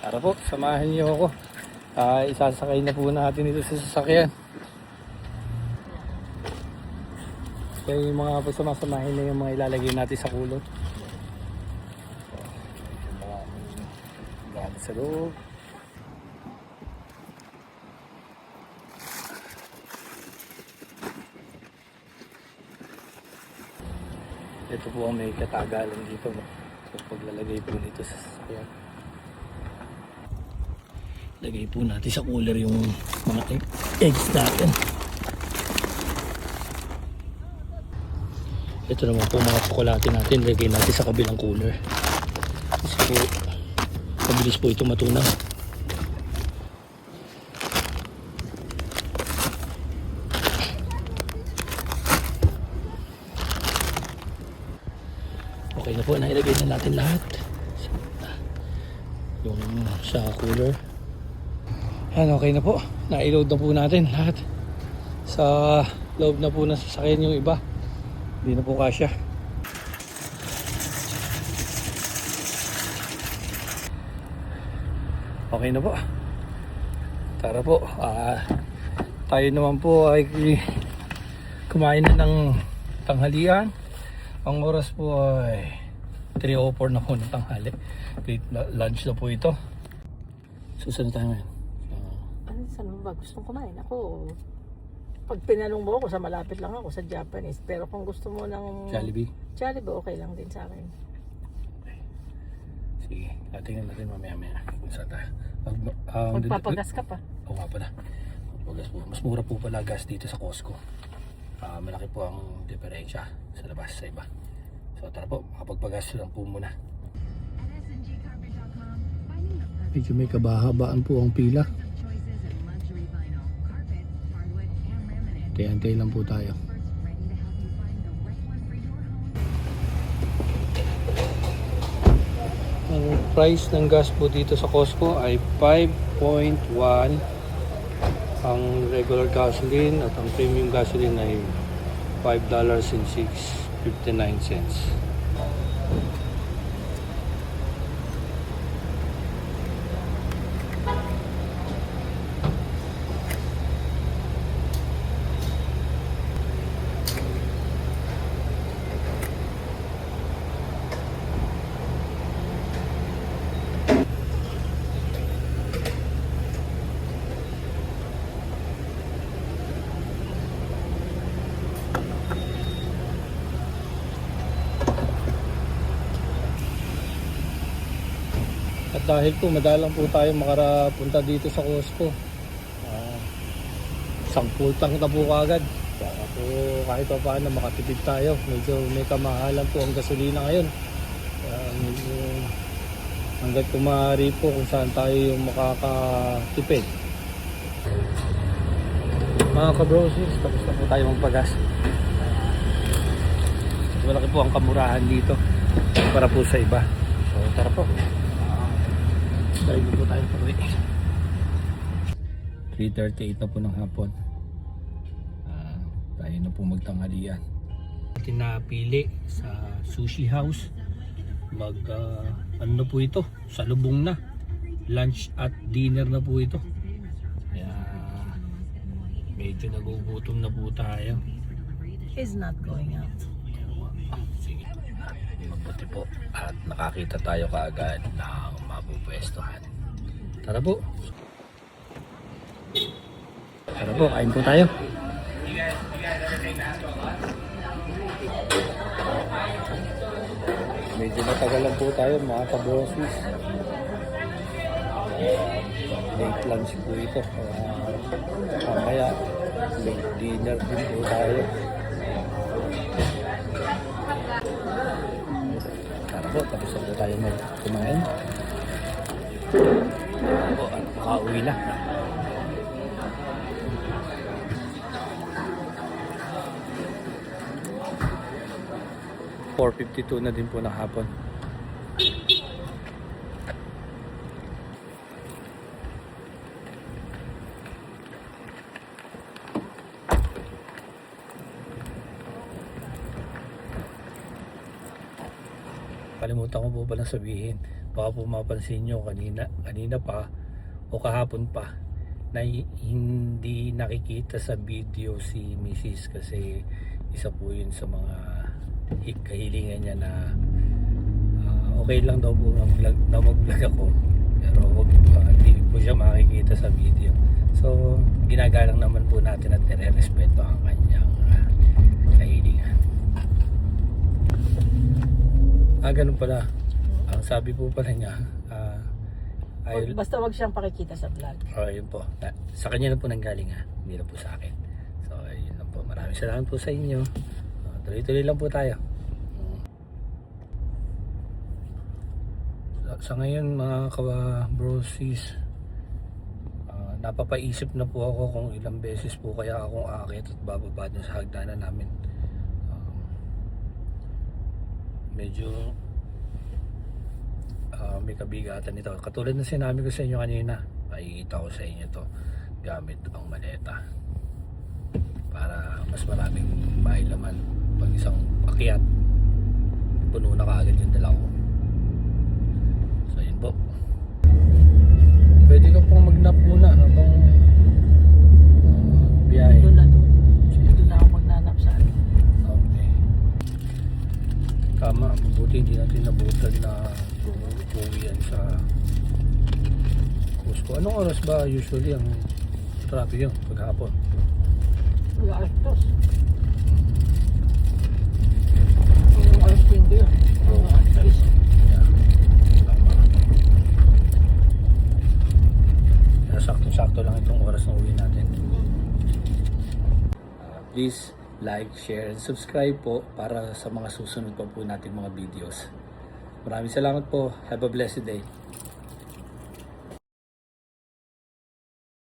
Tara po, samahan niyo ako. Isasakay na po natin ito sa sasakyan. Kaya yung mga pagsama-samahin na yung mga ilalagay natin sa kulot. Yung mga gamit sa loob. Ito po ang may katagalan dito. So paglalagay po nito sa sasakyan. Lagay po natin sa cooler yung mga eggs natin. Ito naman po mga tsokolate natin. Lagay natin sa kabilang cooler. Kasi po, mabilis po ito matunaw. Okay na po, nailagay na natin lahat. Yung sa cooler. Yan, okay na po. Naiload na po natin lahat. Sa loob na po ng sasakyan yung iba. Hindi na po kasya. Okay na po. Tara po. Tayo naman po ay kumain na ng tanghalian. Ang oras po ay 3:04 na po ng tanghali. Late lunch na po ito. Susunod tayo ngayon. Saan mo ba gustong kumain? Ako, pag pinanong mo ako, sa malapit lang ako sa Japanese. Pero kung gusto mo ng Jollibee? Jollibee, okay lang din sa akin. Sige, tingnan natin mamaya-maya kung saan tayo. Magpapagas ka pa. Oo nga pala. Magpapagas po. Mas mura po pala gas dito sa Costco. Malaki po ang diferensya sa labas sa iba. So tara po, makapagpagas lang po muna. Medyo may kabahabaan po ang pila. Antay-antay lang po tayo. Ang price ng gas po dito sa Costco ay 5.1 ang regular gasoline at ang premium gasoline ay $5.59. At dahil po madalang po tayo makarapunta dito sa Costco, sampul tank na po kagad para po kahit pa paano makatipid tayo. Medyo may kamahalan po ang gasolina ngayon, medyo hanggat kumari po kung saan tayo yung makakatipid. Mga ka-brosis, tapos na po tayo magpagas. Malaki po ang kamurahan dito para po sa iba. So tara po, tayo po tayo pauwi. 3:38 na po ng hapon. Tayo na po magtanghalian. Tinapili sa sushi house. Ano na po ito? Salubong na. Lunch at dinner na po ito. Kaya medyo nagugutom na po tayo. Is not going out. Sige. Mabuti po. At nakakita tayo kaagad ng mapupwestuhan. Tara po. Tara po, kain po tayo. Medyo matagalan po tayo mga ka-bosses. Late lunch po ito. Mamaya late dinner din po tayo. Tara po, tapos na po tayo kumain. Tara po, at makauwi na. 4:52 na din po ng hapon. Kalimutan ko po palang sabihin, baka po mapansin nyo kanina pa o kahapon pa na hindi nakikita sa video si Mrs. kasi isa po yun sa mga kahilingan niya na okay lang daw po na mag-vlog ako, pero hindi po siya makikita sa video. So ginagalang naman po natin at nire-respeto ang kanyang kahilingan. Ganun pala. Ang sabi po pala niya, Basta wag siyang pakikita sa vlog. yun po. Sa kanya na po nanggaling hindi na po sa akin. So, yun lang po. Maraming salamat po sa inyo. Tuloy-tuloy lang po tayo. Sa ngayon mga ka-brosis, napapaisip na po ako kung ilang beses po kaya akong aakyat at bababa dun sa hagdanan namin. Medyo may kabigatan ito. Katulad na sinabi ko sa inyo kanina, makikita ko sa inyo to gamit ang maleta para mas maraming mailaman. Pag isang akyat, puno na kaagad yung dala ko. So yun po. Pwede ka pong mag-nap muna habang biyahe. Doon na ako magnanap sa akin. Okay. Tama, mabuti hindi natin nabutan na uwian sa Cusco. Anong oras ba usually ang traffic yun paghapon? Wala alas 2. Yung alas 5 yun. Alas 6. Yeah. Tama. Kaya sakto-sakto lang itong oras na uwi natin. Please like, share, and subscribe po para sa mga susunod pa po nating mga videos. Maraming salamat po. Have a blessed day.